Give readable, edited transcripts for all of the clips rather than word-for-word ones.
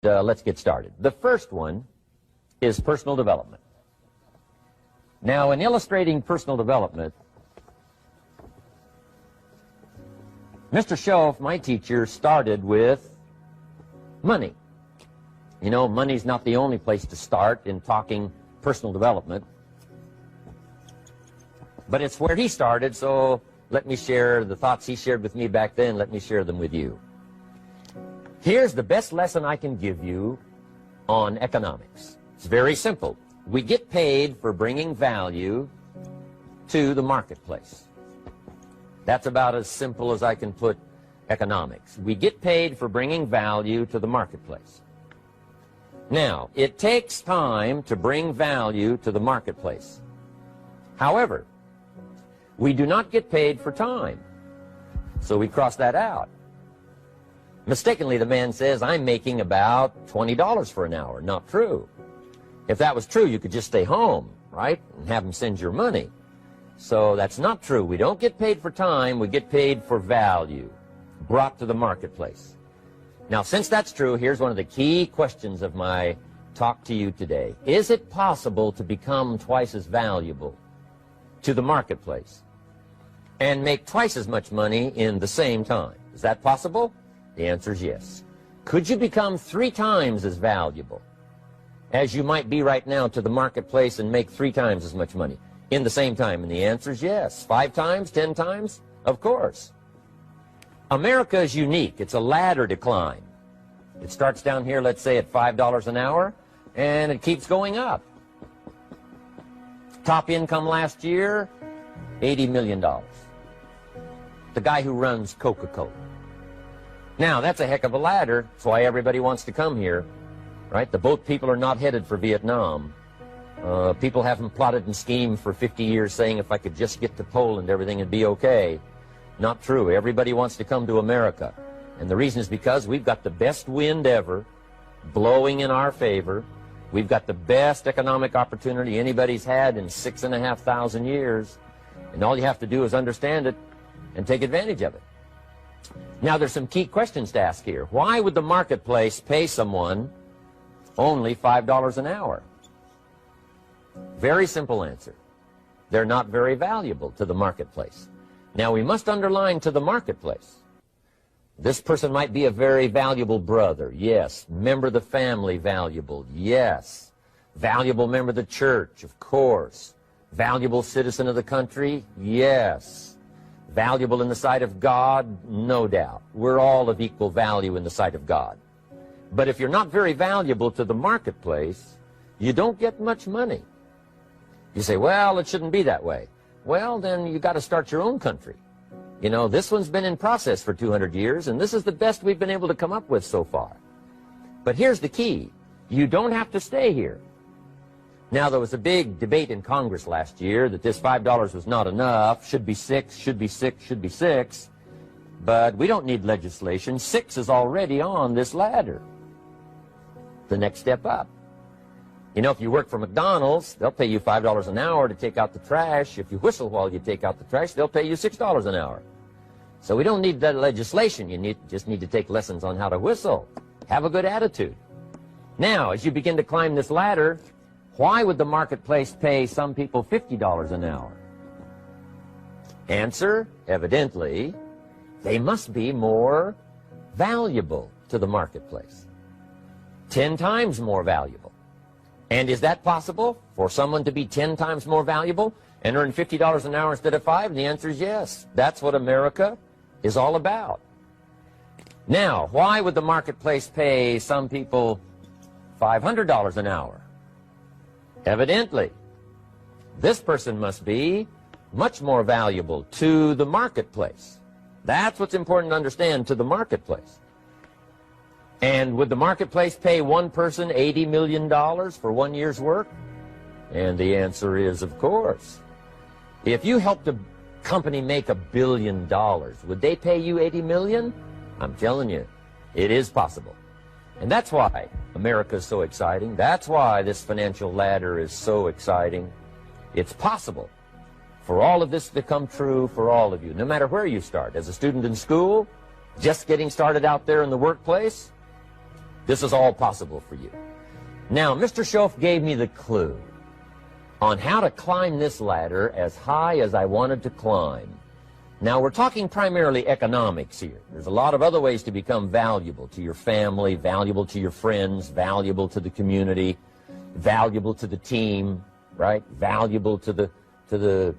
Let's get started. The first one is personal development. Now, in illustrating personal development, Mr. Schoaf, my teacher, started with money. You know, money's not the only place to start in talking personal development, but it's where he started, so let me share the thoughts he shared with me back then. Let me share them with you. Here's the best lesson I can give you on economics. It's very simple. We get paid for bringing value to the marketplace. That's about as simple as I can put economics. We get paid for bringing value to the marketplace. Now, it takes time to bring value to the marketplace. However, we do not get paid for time, so we cross that out. Mistakenly, the man says, I'm making about $20 for an hour. Not true. If that was true, you could just stay home, right, and have him send your money. So that's not true. We don't get paid for time. We get paid for value brought to the marketplace. Now, since that's true, here's one of the key questions of my talk to you today. Is it possible to become twice as valuable to the marketplace and make twice as much money in the same time? Is that possible? The answer is yes. Could you become 3 times as valuable as you might be right now to the marketplace and make 3 times as much money in the same time? And the answer is yes. 5 times, 10 times? Of course. America is unique. It's a ladder to climb. It starts down here, let's say, at $5 an hour, and it keeps going up. Top income last year, $80 million. The guy who runs Coca-Cola. Now, that's a heck of a ladder. That's why everybody wants to come here, right? The boat people are not headed for Vietnam. People haven't plotted and schemed for 50 years saying if I could just get to Poland, everything would be okay. Not true. Everybody wants to come to America. And the reason is because we've got the best wind ever blowing in our favor. We've got the best economic opportunity anybody's had in 6,500 years. And all you have to do is understand it and take advantage of it. Now, there's some key questions to ask here. Why would the marketplace pay someone only $5 an hour? Very simple answer. They're not very valuable to the marketplace. Now, we must underline to the marketplace. This person might be a very valuable brother. Yes. Member of the family, valuable. Yes. Valuable member of the church, of course. Valuable citizen of the country? Yes. Valuable in the sight of God? No doubt. We're all of equal value in the sight of God. But if you're not very valuable to the marketplace, you don't get much money. You say, well, it shouldn't be that way. Well, then you got to start your own country. You know, this one's been in process for 200 years, and this is the best we've been able to come up with so far. But here's the key. You don't have to stay here. Now, there was a big debate in Congress last year that this $5 was not enough, should be 6, should be 6, should be 6. But we don't need legislation. 6 is already on this ladder. The next step up. You know, if you work for McDonald's, they'll pay you $5 an hour to take out the trash. If you whistle while you take out the trash, they'll pay you $6 an hour. So we don't need that legislation. You just need to take lessons on how to whistle. Have a good attitude. Now, as you begin to climb this ladder, why would the marketplace pay some people $50 an hour? Answer, evidently, they must be more valuable to the marketplace. 10 times more valuable. And is that possible for someone to be 10 times more valuable and earn $50 an hour instead of 5? The answer is yes. That's what America is all about. Now, why would the marketplace pay some people $500 an hour? Evidently, this person must be much more valuable to the marketplace. That's what's important to understand, to the marketplace. And would the marketplace pay one person $80 million for 1 year's work? And the answer is, of course. If you helped a company make $1 billion, would they pay you $80 million? I'm telling you, it is possible. And that's why America is so exciting. That's why this financial ladder is so exciting. It's possible for all of this to come true for all of you, no matter where you start. As a student in school, just getting started out there in the workplace, This is all possible for you. Now, Mr. Schoaf gave me the clue on how to climb this ladder as high as I wanted to climb. Now, we're talking primarily economics here. There's a lot of other ways to become valuable to your family, valuable to your friends, valuable to the community, valuable to the team, right? Valuable to the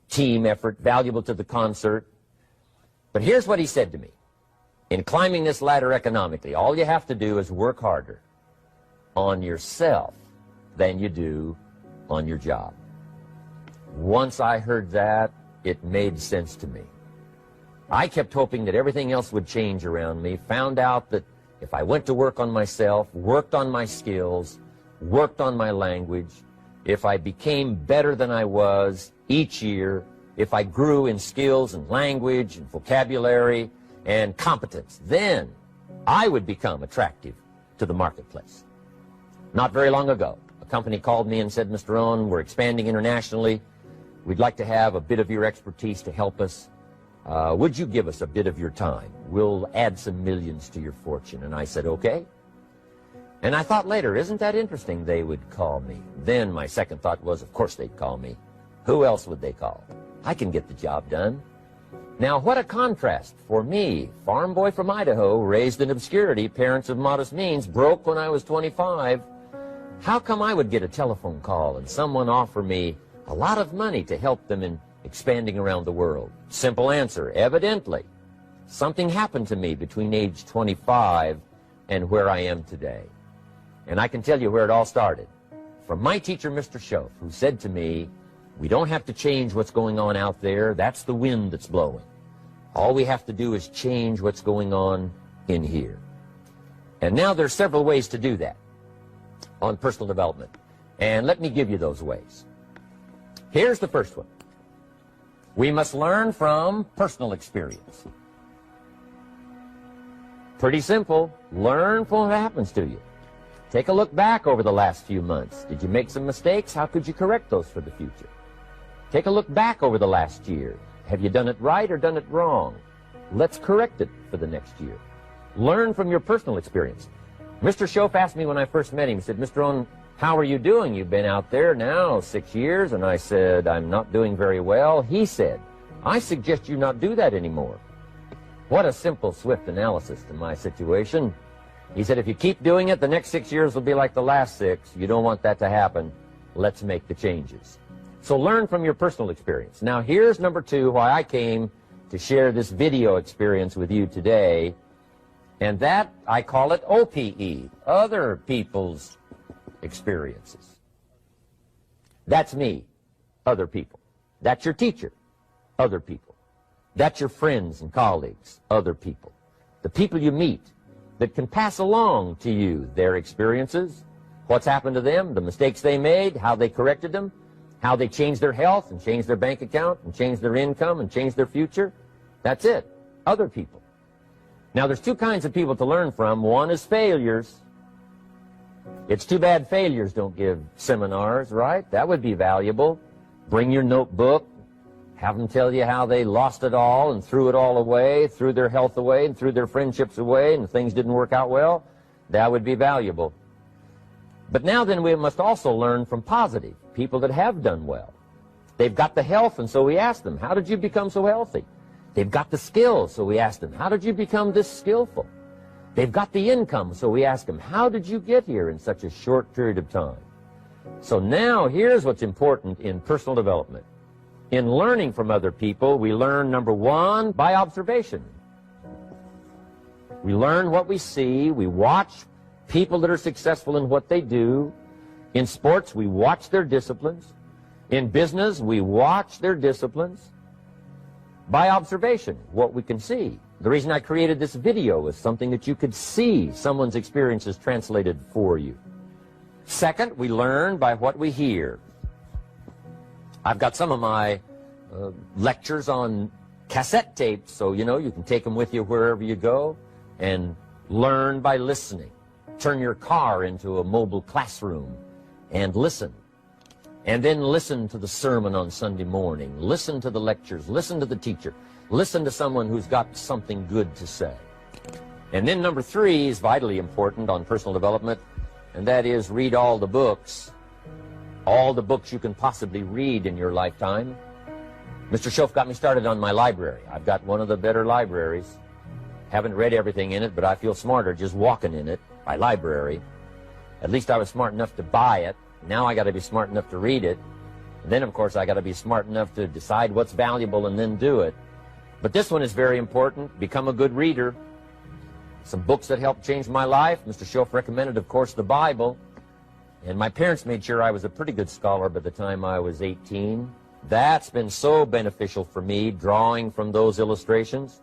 team effort, valuable to the concert. But here's what he said to me. In climbing this ladder economically, all you have to do is work harder on yourself than you do on your job. Once I heard that, it made sense to me. I kept hoping that everything else would change around me, found out that if I went to work on myself, worked on my skills, worked on my language, if I became better than I was each year, if I grew in skills and language and vocabulary and competence, then I would become attractive to the marketplace. Not very long ago, a company called me and said, Mr. Rohn, we're expanding internationally. We'd like to have a bit of your expertise to help us. Would you give us a bit of your time? We'll add some millions to your fortune. And I said, okay. And I thought later, isn't that interesting they would call me? Then my second thought was, of course they'd call me. Who else would they call? I can get the job done. Now, what a contrast for me, farm boy from Idaho, raised in obscurity, parents of modest means, broke when I was 25. How come I would get a telephone call and someone offer me a lot of money to help them in expanding around the world? Simple answer, evidently. Something happened to me between age 25 and where I am today. And I can tell you where it all started. From my teacher, Mr. Schoaf, who said to me, we don't have to change what's going on out there. That's the wind that's blowing. All we have to do is change what's going on in here. And now there's several ways to do that on personal development. And let me give you those ways. Here's the first one. We must learn from personal experience. Pretty simple. Learn from what happens to you. Take a look back over the last few months. Did you make some mistakes? How could you correct those for the future? Take a look back over the last year. Have you done it right or done it wrong? Let's correct it for the next year. Learn from your personal experience. Mr. Schoaf asked me when I first met him, he said, Mr. Rohn, how are you doing? You've been out there now 6 years. And I said, I'm not doing very well. He said, I suggest you not do that anymore. What a simple, swift analysis to my situation. He said, if you keep doing it, the next 6 years will be like the last 6. You don't want that to happen. Let's make the changes. So learn from your personal experience. Now, here's number 2, why I came to share this video experience with you today. And that, I call it OPE, other people's experiences. That's me, other people. That's your teacher, other people. That's your friends and colleagues, other people. The people you meet that can pass along to you their experiences, what's happened to them, the mistakes they made, how they corrected them, how they changed their health and changed their bank account and changed their income and changed their future. That's it, other people. Now, there's 2 kinds of people to learn from. One is failures. It's too bad failures don't give seminars, right? That would be valuable. Bring your notebook, have them tell you how they lost it all and threw it all away, threw their health away and threw their friendships away and things didn't work out well. That would be valuable. But now then, we must also learn from positive, people that have done well. They've got the health, and so we ask them, how did you become so healthy? They've got the skills, so we ask them, how did you become this skillful? They've got the income, so we ask them, how did you get here in such a short period of time? So now, here's what's important in personal development. In learning from other people, we learn, number 1, by observation. We learn what we see. We watch people that are successful in what they do. In sports, we watch their disciplines. In business, we watch their disciplines. By observation, what we can see. The reason I created this video is something that you could see someone's experiences translated for you. Second, we learn by what we hear. I've got some of my lectures on cassette tapes, so you know you can take them with you wherever you go and learn by listening. Turn your car into a mobile classroom and listen. And then listen to the sermon on Sunday morning. Listen to the lectures. Listen to the teacher. Listen to someone who's got something good to say. And then number 3 is vitally important on personal development, and that is read all the books you can possibly read in your lifetime. Mr. Schoaf got me started on my library. I've got one of the better libraries. Haven't read everything in it, but I feel smarter just walking in it. My library. At least I was smart enough to buy it. Now I got to be smart enough to read it. And then, of course, I got to be smart enough to decide what's valuable and then do it. But this one is very important. Become a good reader. Some books that helped change my life. Mr. Schoaf recommended, of course, the Bible. And my parents made sure I was a pretty good scholar by the time I was 18. That's been so beneficial for me, drawing from those illustrations,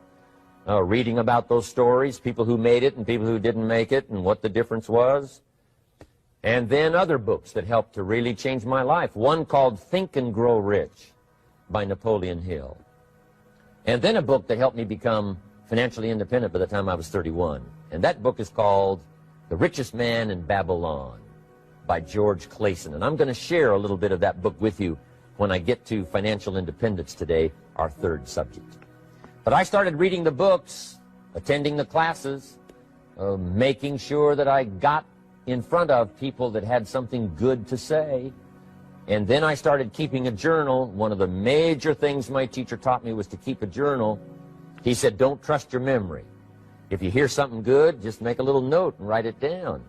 reading about those stories, people who made it and people who didn't make it, and what the difference was. And then other books that helped to really change my life. One called Think and Grow Rich by Napoleon Hill. And then a book that helped me become financially independent by the time I was 31. And that book is called The Richest Man in Babylon by George Clason. And I'm going to share a little bit of that book with you when I get to financial independence today, our 3rd subject. But I started reading the books, attending the classes, making sure that I got in front of people that had something good to say. And then I started keeping a journal. One of the major things my teacher taught me was to keep a journal. He said, don't trust your memory. If you hear something good, just make a little note and write it down.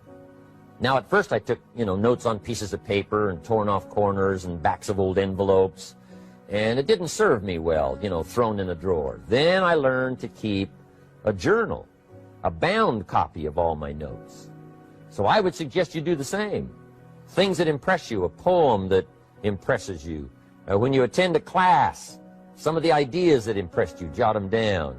Now, at first I took, notes on pieces of paper and torn off corners and backs of old envelopes. And it didn't serve me well, thrown in a drawer. Then I learned to keep a journal, a bound copy of all my notes. So I would suggest you do the same. Things that impress you, a poem that impresses you. When you attend a class, some of the ideas that impressed you, jot them down.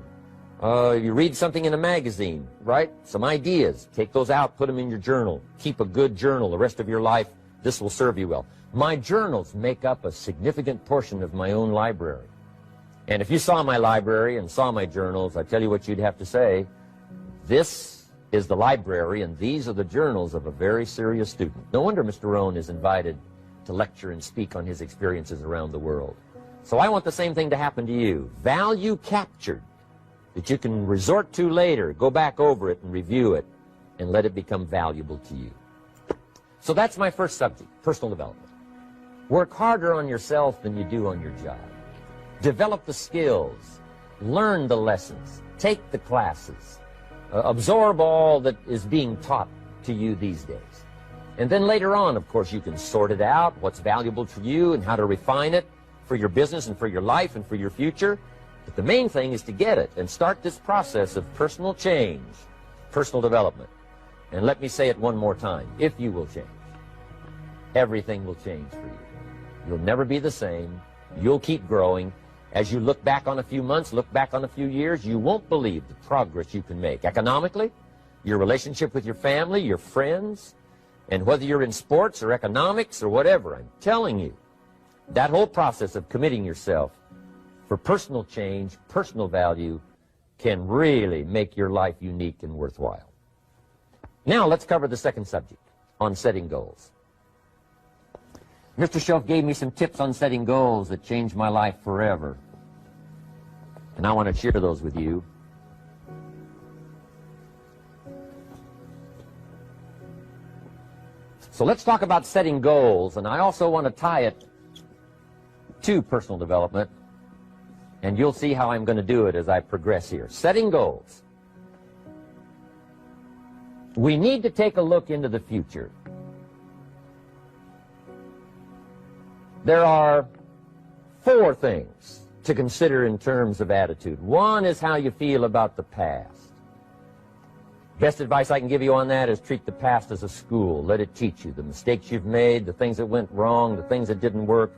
You read something in a magazine, right? Some ideas. Take those out, put them in your journal. Keep a good journal the rest of your life. This will serve you well. My journals make up a significant portion of my own library. And if you saw my library and saw my journals, I tell you what you'd have to say. This is the library, and these are the journals of a very serious student. No wonder Mr. Rohn is invited to lecture and speak on his experiences around the world. So I want the same thing to happen to you. Value captured that you can resort to later, go back over it and review it, and let it become valuable to you. So that's my first subject, personal development. Work harder on yourself than you do on your job. Develop the skills. Learn the lessons. Take the classes. Absorb all that is being taught to you these days. And then later on, of course, you can sort it out, what's valuable to you and how to refine it for your business and for your life and for your future. But the main thing is to get it and start this process of personal change, personal development. And let me say it one more time. If you will change, everything will change for you. You'll never be the same. You'll keep growing. As you look back on a few months, look back on a few years, you won't believe the progress you can make. Economically, your relationship with your family, your friends, and whether you're in sports or economics or whatever, I'm telling you, that whole process of committing yourself for personal change, personal value, can really make your life unique and worthwhile. Now let's cover the second subject, on setting goals. Mr. Schoaf gave me some tips on setting goals that changed my life forever. And I want to share those with you. So let's talk about setting goals, and I also want to tie it to personal development, and you'll see how I'm going to do it as I progress here. Setting goals. We need to take a look into the future. There are 4 things to consider in terms of attitude. One is how you feel about the past. Best advice I can give you on that is treat the past as a school. Let it teach you the mistakes you've made, the things that went wrong, the things that didn't work.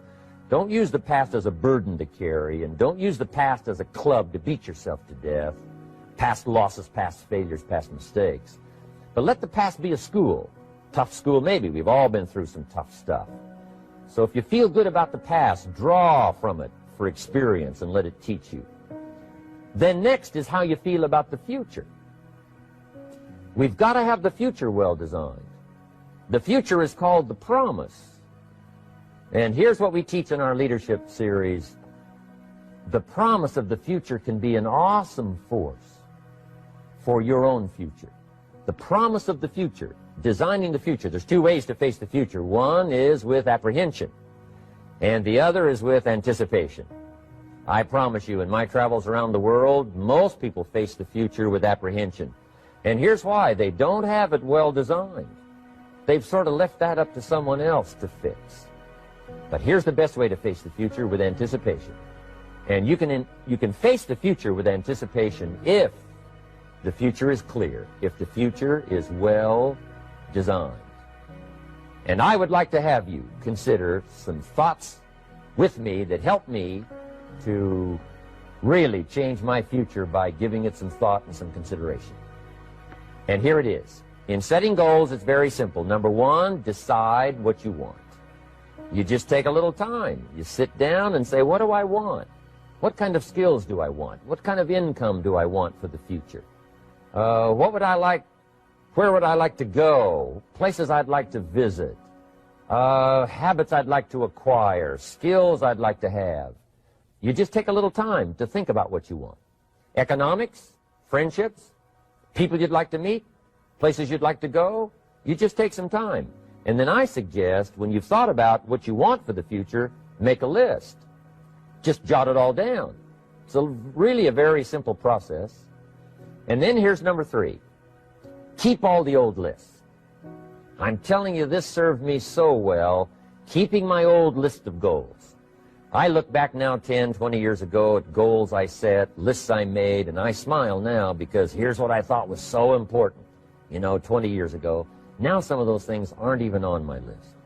Don't use the past as a burden to carry, and don't use the past as a club to beat yourself to death. Past losses, past failures, past mistakes. But let the past be a school. Tough school maybe. We've all been through some tough stuff. So if you feel good about the past, draw from it for experience and let it teach you. Then next is how you feel about the future. We've got to have the future well designed. The future is called the promise. And here's what we teach in our leadership series. The promise of the future can be an awesome force for your own future. The promise of the future, designing the future. There's two ways to face the future. One is with apprehension, and the other is with anticipation. I promise you, in my travels around the world, most people face the future with apprehension. And here's why. They don't have it well designed. They've sort of left that up to someone else to fix. But here's the best way to face the future, with anticipation. And you can face the future with anticipation if the future is clear, if the future is well designed. And I would like to have you consider some thoughts with me that help me to really change my future by giving it some thought and some consideration. And here it is. In setting goals, it's very simple. Number one, decide what you want. You just take a little time. You sit down and say, what do I want? What kind of skills do I want? What kind of income do I want for the future? What would I like? Where would I like to go? Places I'd like to visit. Habits I'd like to acquire. Skills I'd like to have. You just take a little time to think about what you want. Economics, friendships, people you'd like to meet, places you'd like to go. You just take some time. And then I suggest, when you've thought about what you want for the future, make a list. Just jot it all down. It's really a very simple process. And then here's number three. Keep all the old lists. I'm telling you, this served me so well, keeping my old list of goals. I look back now 10, 20 years ago at goals I set, lists I made, and I smile now because here's what I thought was so important, 20 years ago. Now some of those things aren't even on my list.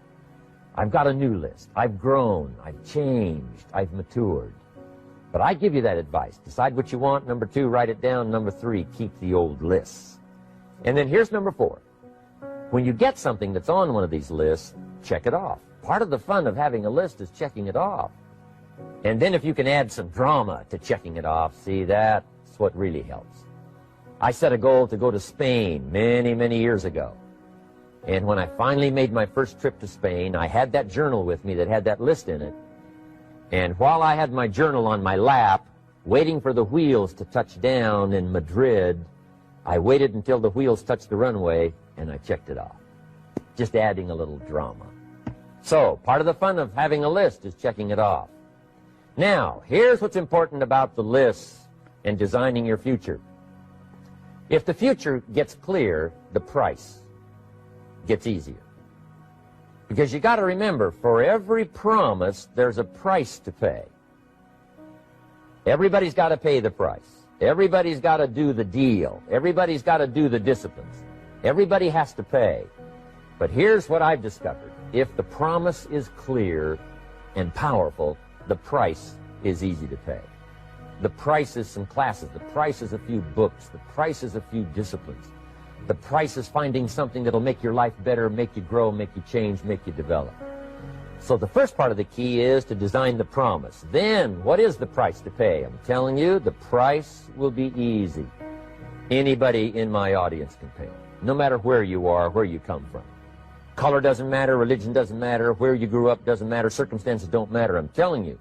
I've got a new list. I've grown. I've changed. I've matured. But I give you that advice. Decide what you want. Number two, write it down. Number three, keep the old lists. And then here's number four. When you get something that's on one of these lists, check it off. Part of the fun of having a list is checking it off. And then if you can add some drama to checking it off, see, that's what really helps. I set a goal to go to Spain many, many years ago. And when I finally made my first trip to Spain, I had that journal with me that had that list in it. And while I had my journal on my lap, waiting for the wheels to touch down in Madrid, I waited until the wheels touched the runway, and I checked it off. Just adding a little drama. So, part of the fun of having a list is checking it off. Now, here's what's important about the lists and designing your future. If the future gets clear, the price gets easier. Because you got to remember, for every promise, there's a price to pay. Everybody's got to pay the price. Everybody's got to do the deal. Everybody's got to do the disciplines. Everybody has to pay. But here's what I've discovered. If the promise is clear and powerful, the price is easy to pay. The price is some classes. The price is a few books. The price is a few disciplines. The price is finding something that'll make your life better, make you grow, make you change, make you develop. So the first part of the key is to design the promise. Then, what is the price to pay? I'm telling you, the price will be easy. Anybody in my audience can pay, no matter where you are, where you come from. Color doesn't matter, religion doesn't matter, where you grew up doesn't matter, circumstances don't matter. I'm telling you,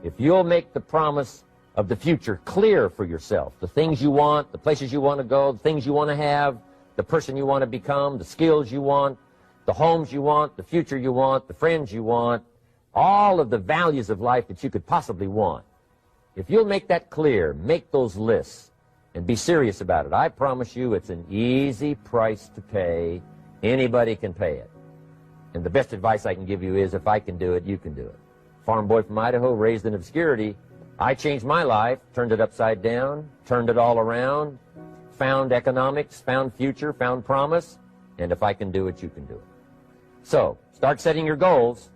if you'll make the promise of the future clear for yourself, the things you want, the places you want to go, the things you want to have, the person you want to become, the skills you want, the homes you want, the future you want, the friends you want, all of the values of life that you could possibly want. If you'll make that clear, make those lists, and be serious about it, I promise you it's an easy price to pay. Anybody can pay it. And the best advice I can give you is, if I can do it, you can do it. Farm boy from Idaho, raised in obscurity. I changed my life, turned it upside down, turned it all around, found economics, found future, found promise, and if I can do it, you can do it. So, start setting your goals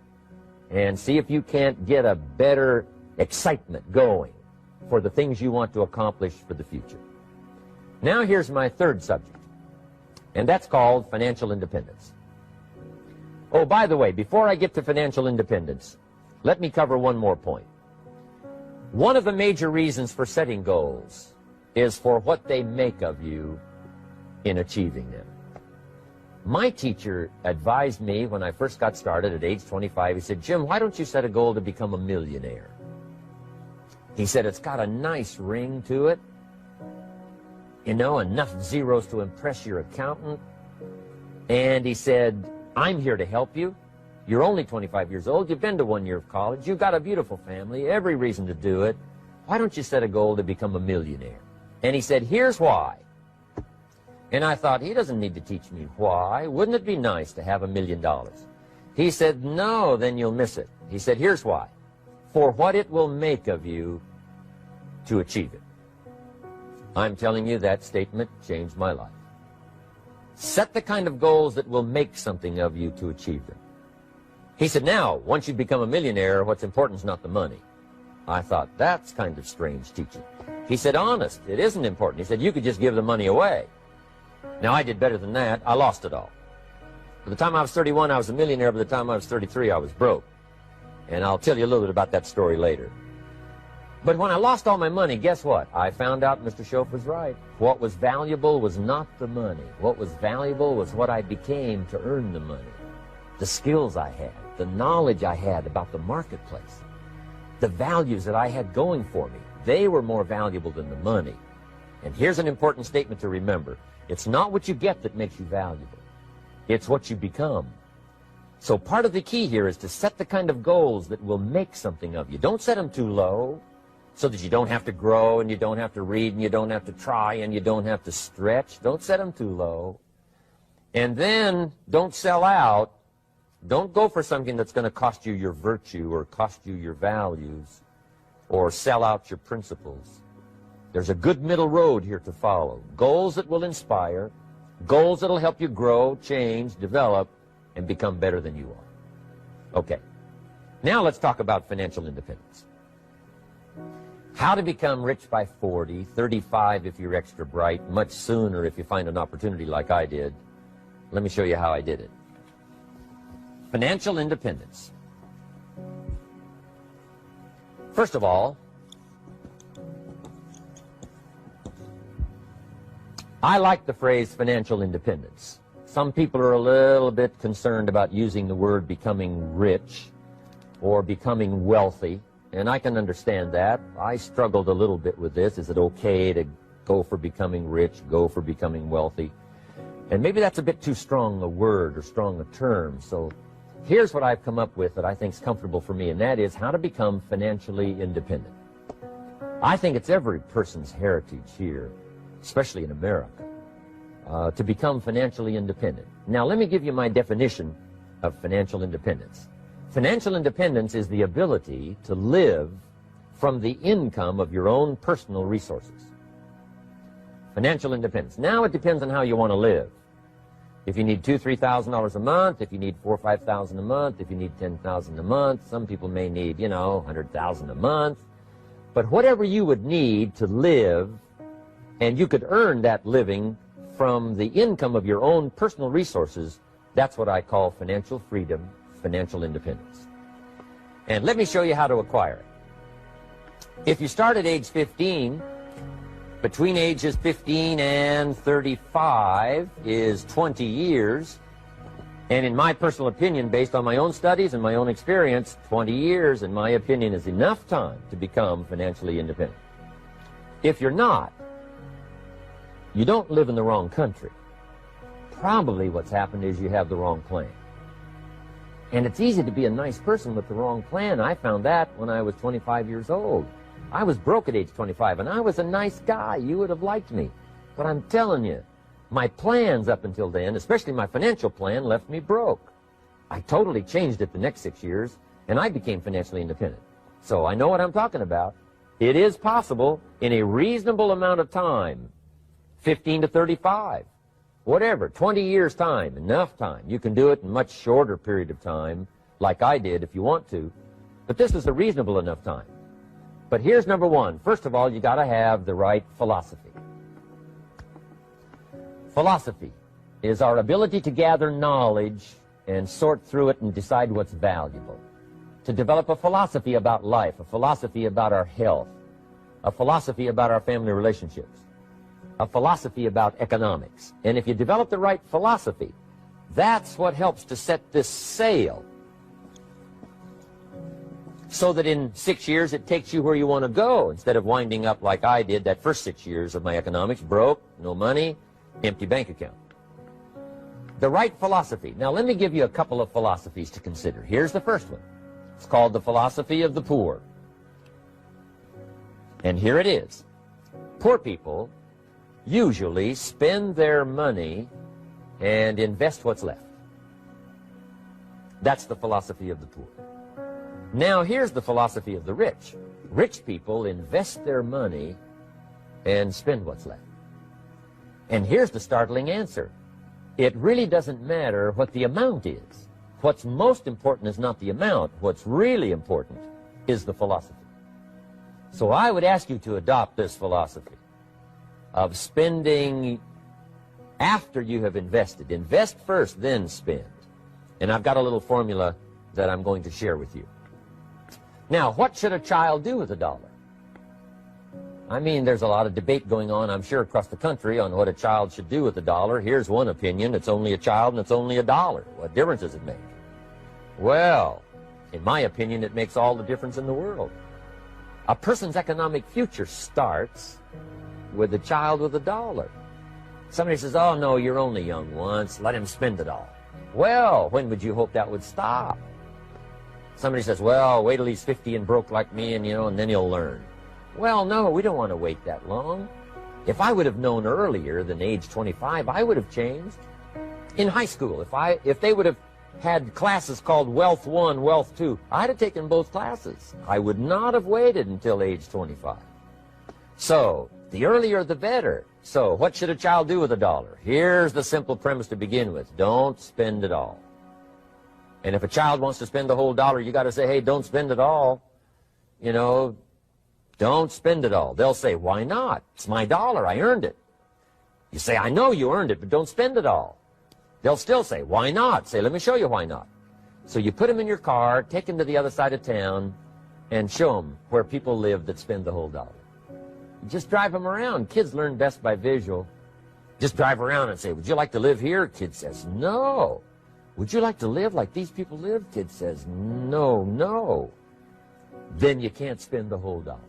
and see if you can't get a better excitement going for the things you want to accomplish for the future. Now here's my third subject, and that's called financial independence. Oh, by the way, before I get to financial independence, let me cover one more point. One of the major reasons for setting goals is for what they make of you in achieving them. My teacher advised me when I first got started at age 25, he said, Jim, why don't you set a goal to become a millionaire? He said, it's got a nice ring to it. you know, enough zeros to impress your accountant. And he said, I'm here to help you. You're only 25 years old. You've been to 1 year of college. You've got a beautiful family, every reason to do it. Why don't you set a goal to become a millionaire? And he said, here's why. And I thought, he doesn't need to teach me why. Wouldn't it be nice to have $1 million? He said, no, then you'll miss it. He said, here's why. For what it will make of you to achieve it. I'm telling you, that statement changed my life. Set the kind of goals that will make something of you to achieve them. He said, now, once you become a millionaire, what's important is not the money. I thought, that's kind of strange teaching. He said, honest, it isn't important. He said, you could just give the money away. Now, I did better than that. I lost it all. By the time I was 31, I was a millionaire. By the time I was 33, I was broke. And I'll tell you a little bit about that story later. But when I lost all my money, guess what? I found out Mr. Schoaf was right. What was valuable was not the money. What was valuable was what I became to earn the money. The skills I had, the knowledge I had about the marketplace, the values that I had going for me. They were more valuable than the money. And here's an important statement to remember. It's not what you get that makes you valuable. It's what you become. So part of the key here is to set the kind of goals that will make something of you. Don't set them too low so that you don't have to grow and you don't have to read and you don't have to try and you don't have to stretch. Don't set them too low. And then don't sell out. Don't go for something that's going to cost you your virtue or cost you your values or sell out your principles. There's a good middle road here to follow. Goals that will inspire, goals that will help you grow, change, develop, and become better than you are. Okay. Now let's talk about financial independence. How to become rich by 40, 35 if you're extra bright, much sooner if you find an opportunity like I did. Let me show you how I did it. Financial independence. First of all, I like the phrase financial independence. Some people are a little bit concerned about using the word becoming rich or becoming wealthy, and I can understand that. I struggled a little bit with this. Is it okay to go for becoming rich, go for becoming wealthy? And maybe that's a bit too strong a word or strong a term. So here's what I've come up with that I think is comfortable for me, and that is how to become financially independent. I think it's every person's heritage here, especially in America, to become financially independent. Now, let me give you my definition of financial independence. Financial independence is the ability to live from the income of your own personal resources. Financial independence. Now, it depends on how you want to live. If you need $2,000, $3,000 a month, if you need $4,000 or $5,000 a month, if you need $10,000 a month, some people may need, you know, $100,000 a month. But whatever you would need to live, and you could earn that living from the income of your own personal resources, that's what I call financial freedom, financial independence. And let me show you how to acquire it. If you start at age 15, between ages 15 and 35 is 20 years. And in my personal opinion, based on my own studies and my own experience, 20 years, in my opinion, is enough time to become financially independent. If you're not, you don't live in the wrong country. Probably what's happened is you have the wrong plan. And it's easy to be a nice person with the wrong plan. I found that when I was 25 years old. I was broke at age 25, and I was a nice guy. You would have liked me. But I'm telling you, my plans up until then, especially my financial plan, left me broke. I totally changed it the next 6 years, and I became financially independent. So I know what I'm talking about. It is possible in a reasonable amount of time, 15 to 35, whatever, 20 years' time, enough time. You can do it in a much shorter period of time, like I did if you want to. But this is a reasonable enough time. But here's number one. First of all, you got to have the right philosophy. Philosophy is our ability to gather knowledge and sort through it and decide what's valuable. To develop a philosophy about life, a philosophy about our health, a philosophy about our family relationships, a philosophy about economics. And if you develop the right philosophy, that's what helps to set this sail so that in 6 years it takes you where you want to go, instead of winding up like I did that first 6 years of my economics, broke, no money, empty bank account. The right philosophy. Now let me give you a couple of philosophies to consider. Here's the first one. It's called the philosophy of the poor. And here it is. Poor people usually spend their money and invest what's left. That's the philosophy of the poor. Now here's the philosophy of the rich. Rich people invest their money and spend what's left. And here's the startling answer. It really doesn't matter what the amount is. What's most important is not the amount. What's really important is the philosophy. So I would ask you to adopt this philosophy of spending after you have invested. Invest first, then spend. And I've got a little formula that I'm going to share with you. Now, what should a child do with a dollar? I mean, there's a lot of debate going on, I'm sure, across the country on what a child should do with a dollar. Here's one opinion. It's only a child and it's only a dollar. What difference does it make? Well, in my opinion, it makes all the difference in the world. A person's economic future starts with a child with a dollar. Somebody says, oh, no, you're only young once. Let him spend it all. Well, when would you hope that would stop? Somebody says, well, wait till he's 50 and broke like me, and, and then he'll learn. Well, no, we don't want to wait that long. If I would have known earlier than age 25, I would have changed. In high school, if they would have had classes called Wealth 1, Wealth 2, I'd have taken both classes. I would not have waited until age 25. So, the earlier the better. So, what should a child do with a dollar? Here's the simple premise to begin with. Don't spend it all. And if a child wants to spend the whole dollar, you got to say, hey, don't spend it all. Don't spend it all. They'll say, why not? It's my dollar. I earned it. You say, I know you earned it, but don't spend it all. They'll still say, why not? Say, let me show you why not. So you put them in your car, take them to the other side of town, and show them where people live that spend the whole dollar. Just drive them around. Kids learn best by visual. Just drive around and say, would you like to live here? Kid says, no. Would you like to live like these people live? Kid says, no, no. Then you can't spend the whole dollar.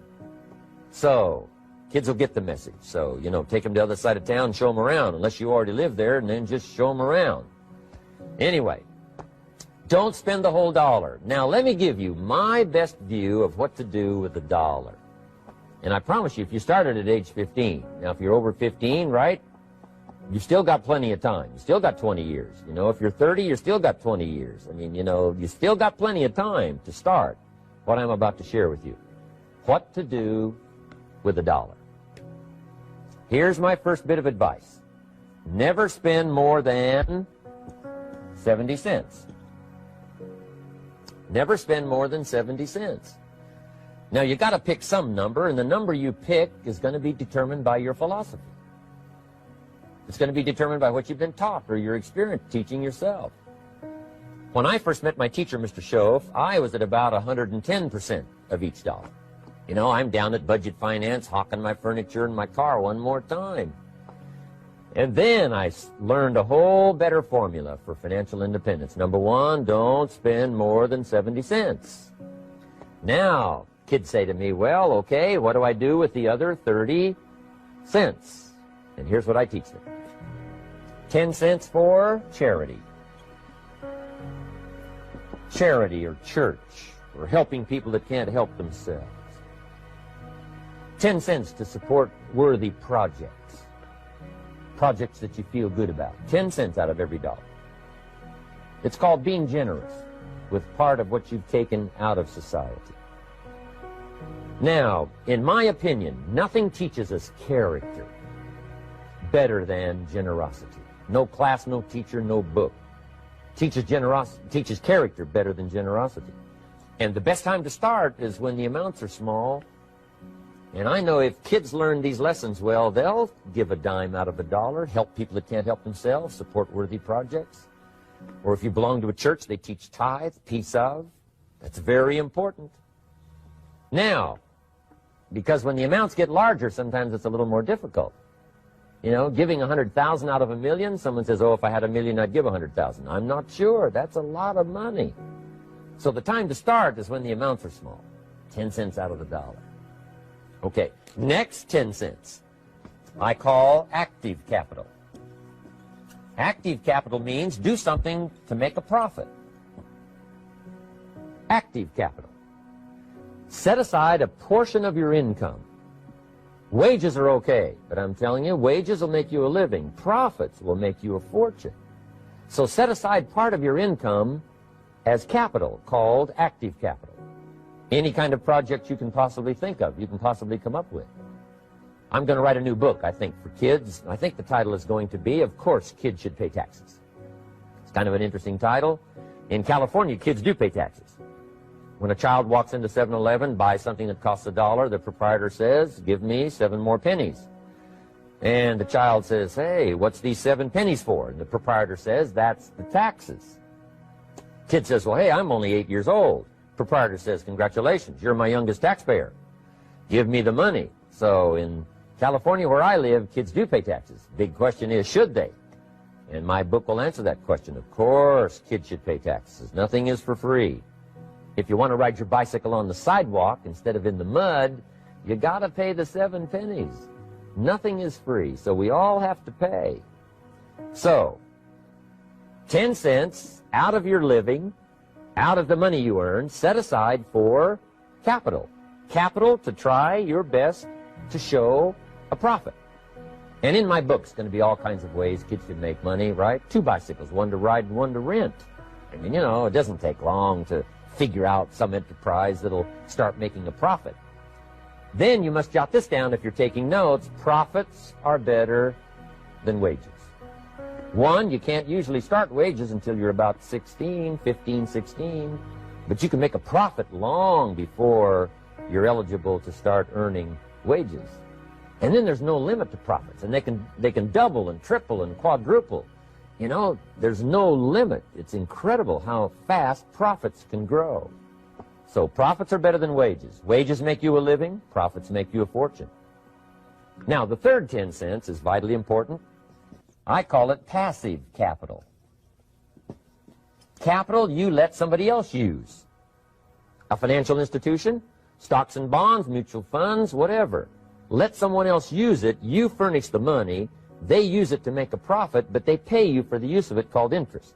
So, kids will get the message. So, take them to the other side of town and show them around, unless you already live there, and then just show them around. Anyway, don't spend the whole dollar. Now, let me give you my best view of what to do with the dollar. And I promise you, if you started at age 15, now if you're over 15, right, you've still got plenty of time. You still got 20 years. If you're 30, you still got 20 years. I mean, you still got plenty of time to start what I'm about to share with you. What to do with a dollar. Here's my first bit of advice. Never spend more than 70 cents. Never spend more than 70 cents. Now, you got to pick some number, and the number you pick is going to be determined by your philosophy. It's going to be determined by what you've been taught or your experience teaching yourself. When I first met my teacher, Mr. Schoaf, I was at about 110% of each dollar. I'm down at Budget Finance, hawking my furniture and my car one more time. And then I learned a whole better formula for financial independence. Number one, don't spend more than 70 cents. Now, kids say to me, well, okay, what do I do with the other 30 cents? And here's what I teach them. 10 cents for charity. Charity or church, or helping people that can't help themselves. 10 cents to support worthy projects. Projects that you feel good about. 10 cents out of every dollar. It's called being generous with part of what you've taken out of society. Now, in my opinion, nothing teaches us character better than generosity. No class, no teacher, no book teaches character better than generosity. And the best time to start is when the amounts are small. And I know if kids learn these lessons well, they'll give a dime out of a dollar, help people that can't help themselves, support worthy projects. Or if you belong to a church, they teach tithe, piece of. That's very important. Now, because when the amounts get larger, sometimes it's a little more difficult. Giving 100,000 out of a million, someone says, oh, if I had a million, I'd give 100,000. I'm not sure. That's a lot of money. So the time to start is when the amounts are small. 10 cents out of the dollar. Okay, next 10 cents I call active capital. Active capital means do something to make a profit. Active capital. Set aside a portion of your income. Wages are okay, but I'm telling you, wages will make you a living. Profits will make you a fortune. So set aside part of your income as capital, called active capital. Any kind of project you can possibly think of, you can possibly come up with. I'm going to write a new book, I think, for kids. I think the title is going to be, Of Course Kids Should Pay Taxes. It's kind of an interesting title. In California, kids do pay taxes. When a child walks into 7-Eleven, buys something that costs $1, the proprietor says, give me 7 more pennies. And the child says, hey, what's these 7 pennies for? And the proprietor says, that's the taxes. Kid says, well, hey, I'm only 8 years old. Proprietor says, congratulations, you're my youngest taxpayer. Give me the money. So in California, where I live, kids do pay taxes. Big question is, should they? And my book will answer that question. Of course, kids should pay taxes. Nothing is for free. If you want to ride your bicycle on the sidewalk instead of in the mud, you got to pay the 7 pennies. Nothing is free, so we all have to pay. So, 10 cents out of your living, out of the money you earn, set aside for capital. Capital to try your best to show a profit. And in my book, it's going to be all kinds of ways kids can make money, right? 2 bicycles, one to ride and one to rent. I mean, you know, it doesn't take long to figure out some enterprise that'll start making a profit. Then you must jot this down if you're taking notes. Profits are better than wages. 1, you can't usually start wages until you're about 16, 15, 16, but you can make a profit long before you're eligible to start earning wages. And then there's no limit to profits, and they can double and triple and quadruple. You know, there's no limit. It's incredible how fast profits can grow. So profits are better than wages. Wages make you a living. Profits make you a fortune. Now, the third 10 cents is vitally important. I call it passive capital. Capital you let somebody else use. A financial institution, stocks and bonds, mutual funds, whatever. Let someone else use it. You furnish the money. They use it to make a profit, but they pay you for the use of it, called interest.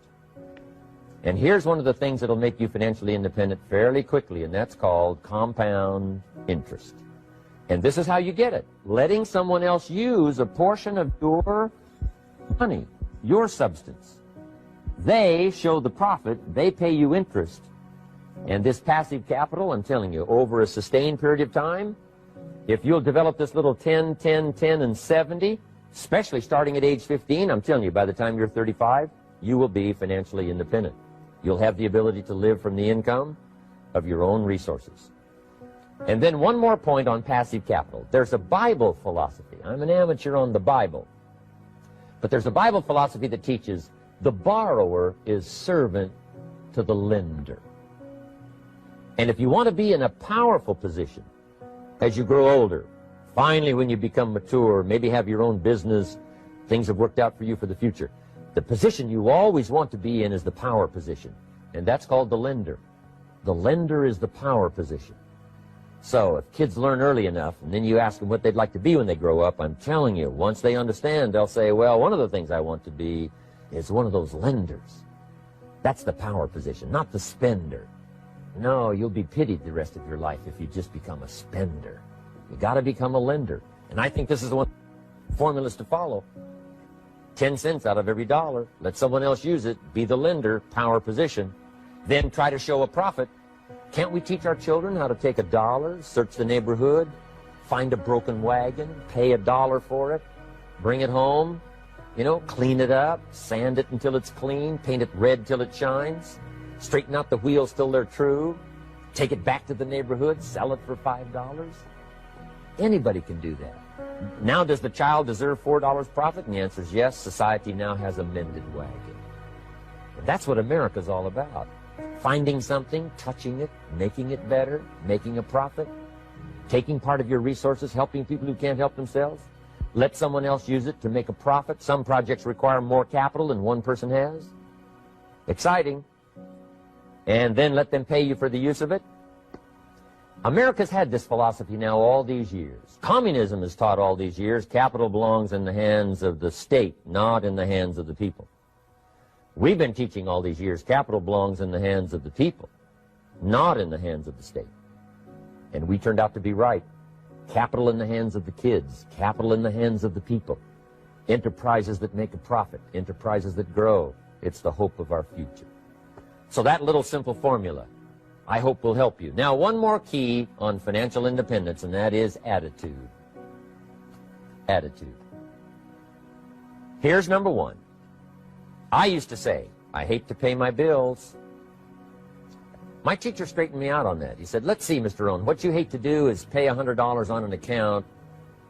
And here's one of the things that'll make you financially independent fairly quickly, and that's called compound interest. And this is how you get it. Letting someone else use a portion of your money, your substance. They show the profit, they pay you interest. And this passive capital, I'm telling you, over a sustained period of time, if you'll develop this little 10, 10, 10, and 70, especially starting at age 15, I'm telling you, by the time you're 35, you will be financially independent. You'll have the ability to live from the income of your own resources. And then one more point on passive capital. There's a Bible philosophy. I'm an amateur on the Bible. But there's a Bible philosophy that teaches the borrower is servant to the lender. And if you want to be in a powerful position as you grow older, finally when you become mature, maybe have your own business, things have worked out for you for the future, the position you always want to be in is the power position. And that's called the lender. The lender is the power position. So if kids learn early enough, and then you ask them what they'd like to be when they grow up, I'm telling you, once they understand, they'll say, well, one of the things I want to be is one of those lenders. That's the power position, not the spender. No, you'll be pitied the rest of your life if you just become a spender. You got to become a lender. And I think this is the one formulas to follow. 10 cents out of every dollar. Let someone else use it. Be the lender, power position. Then try to show a profit. Can't we teach our children how to take $1, search the neighborhood, find a broken wagon, pay $1 for it, bring it home, you know, clean it up, sand it until it's clean, paint it red till it shines, straighten out the wheels till they're true, take it back to the neighborhood, sell it for $5? Anybody can do that. Now, does the child deserve $4 profit? And the answer is yes. Society now has a mended wagon. And that's what America's all about. Finding something, touching it, making it better, making a profit, taking part of your resources, helping people who can't help themselves. Let someone else use it to make a profit. Some projects require more capital than one person has. Exciting. and then let them pay you for the use of it? America's had this philosophy now all these years. Communism has taught all these years capital belongs in the hands of the state, not in the hands of the people. We've been teaching all these years capital belongs in the hands of the people, not in the hands of the state. And we turned out to be right. Capital in the hands of the kids, capital in the hands of the people. Enterprises that make a profit, enterprises that grow. It's the hope of our future. So that little simple formula, I hope, will help you. Now, one more key on financial independence, and that is attitude. Attitude. Here's number one. I used to say, I hate to pay my bills. My teacher straightened me out on that. He said, let's see, Mr. Rohn, what you hate to do is pay $100 on an account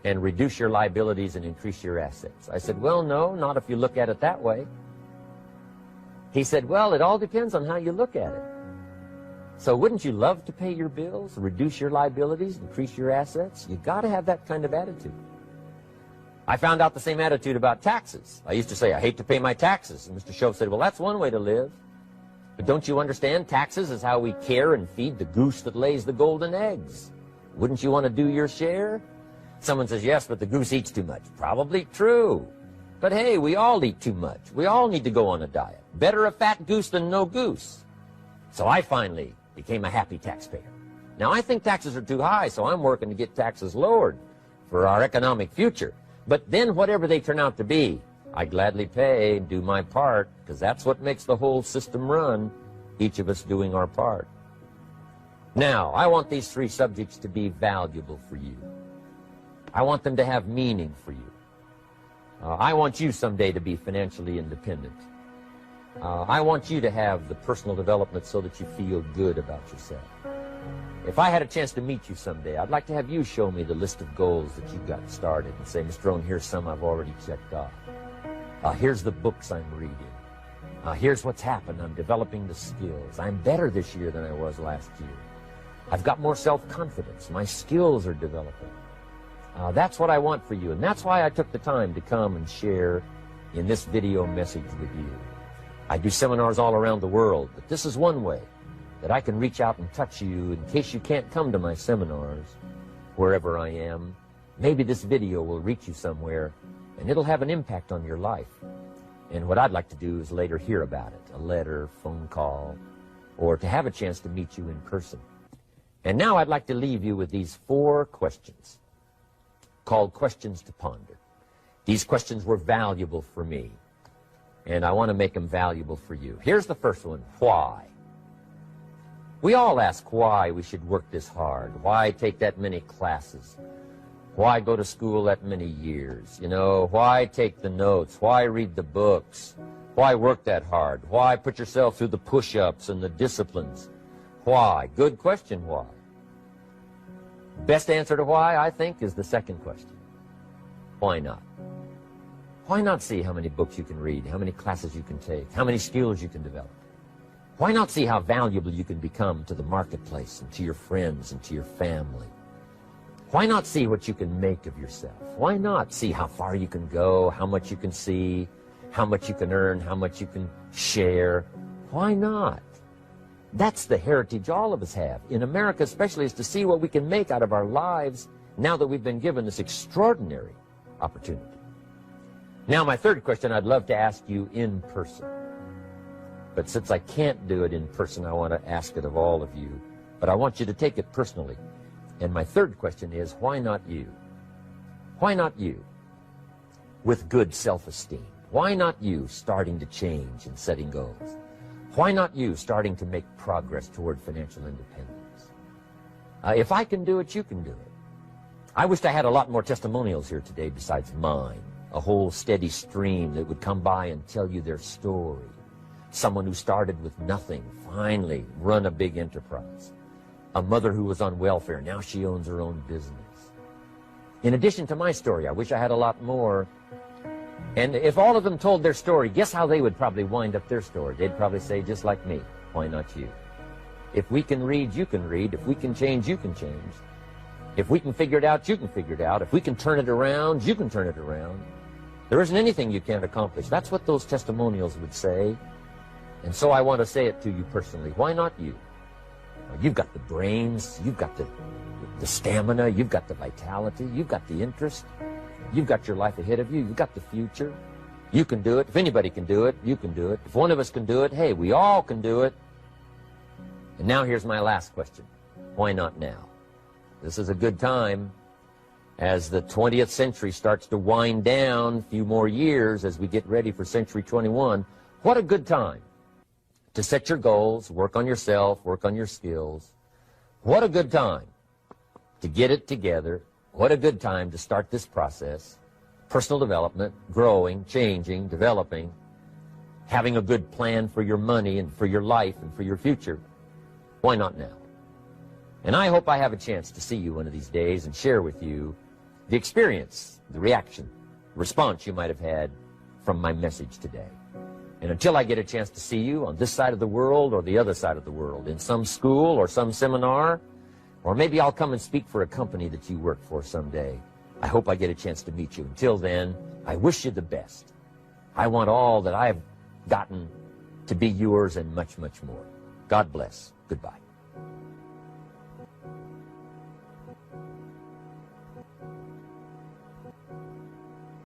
and reduce your liabilities and increase your assets. I said, well, no, not if you look at it that way. He said, well, it all depends on how you look at it. So wouldn't you love to pay your bills, reduce your liabilities, increase your assets? You got to have that kind of attitude. I found out the same attitude about taxes. I used to say, I hate to pay my taxes. And Mr. Shove said, well, that's one way to live. But don't you understand? Taxes is how we care and feed the goose that lays the golden eggs. Wouldn't you want to do your share? Someone says, yes, but the goose eats too much. Probably true. But hey, we all eat too much. We all need to go on a diet. Better a fat goose than no goose. So I finally became a happy taxpayer. Now, I think taxes are too high, so I'm working to get taxes lowered for our economic future. But then whatever they turn out to be, I gladly pay and do my part, because that's what makes the whole system run, each of us doing our part. Now, I want these three subjects to be valuable for you. I want them to have meaning for you. I want you someday to be financially independent. I want you to have the personal development so that you feel good about yourself. If I had a chance to meet you someday, I'd like to have you show me the list of goals that you got started and say, Mr. Rohn, here's some I've already checked off. Here's the books I'm reading. Here's what's happened. I'm developing the skills. I'm better this year than I was last year. I've got more self-confidence. My skills are developing. That's what I want for you, and that's why I took the time to come and share in this video message with you. I do seminars all around the world, but this is one way that I can reach out and touch you in case you can't come to my seminars, wherever I am. Maybe this video will reach you somewhere, and it'll have an impact on your life. And what I'd like to do is later hear about it, a letter, phone call, or to have a chance to meet you in person. And now I'd like to leave you with these 4 questions, called questions to ponder. These questions were valuable for me, and I want to make them valuable for you. Here's the first one, why? We all ask why we should work this hard, why take that many classes, why go to school that many years, you know, why take the notes, why read the books, why work that hard, why put yourself through the push-ups and the disciplines, why? Good question, why? Best answer to why, I think, is the second question. Why not? Why not see how many books you can read, how many classes you can take, how many skills you can develop? Why not see how valuable you can become to the marketplace and to your friends and to your family? Why not see what you can make of yourself? Why not see how far you can go, how much you can see, how much you can earn, how much you can share? Why not? That's the heritage all of us have, in America especially, is to see what we can make out of our lives now that we've been given this extraordinary opportunity. Now, my third question I'd love to ask you in person. But since I can't do it in person, I want to ask it of all of you. But I want you to take it personally. And my third question is, why not you? Why not you? With good self-esteem. Why not you starting to change and setting goals? Why not you starting to make progress toward financial independence? If I can do it, you can do it. I wished I had a lot more testimonials here today besides mine. A whole steady stream that would come by and tell you their story. Someone who started with nothing, finally run a big enterprise. A mother who was on welfare, now she owns her own business. In addition to my story, I wish I had a lot more. And if all of them told their story, guess how they would probably wind up their story? They'd probably say, just like me, why not you? If we can read, you can read. If we can change, you can change. If we can figure it out, you can figure it out. If we can turn it around, you can turn it around. There isn't anything you can't accomplish. That's what those testimonials would say. And so I want to say it to you personally. Why not you? You've got the brains, you've got the stamina, you've got the vitality, you've got the interest, you've got your life ahead of you, you've got the future. You can do it. If anybody can do it, you can do it. If one of us can do it, hey, we all can do it. And now here's my last question. Why not now? This is a good time as the 20th century starts to wind down, a few more years as we get ready for century 21. What a good time to set your goals, work on yourself, work on your skills. What a good time to get it together. What a good time to start this process. Personal development, growing, changing, developing, having a good plan for your money and for your life and for your future. Why not now? And I hope I have a chance to see you one of these days and share with you the experience, the reaction, the response you might have had from my message today. And until I get a chance to see you on this side of the world or the other side of the world, in some school or some seminar, or maybe I'll come and speak for a company that you work for someday, I hope I get a chance to meet you. Until then, I wish you the best. I want all that I've gotten to be yours and much, much more. God bless. Goodbye.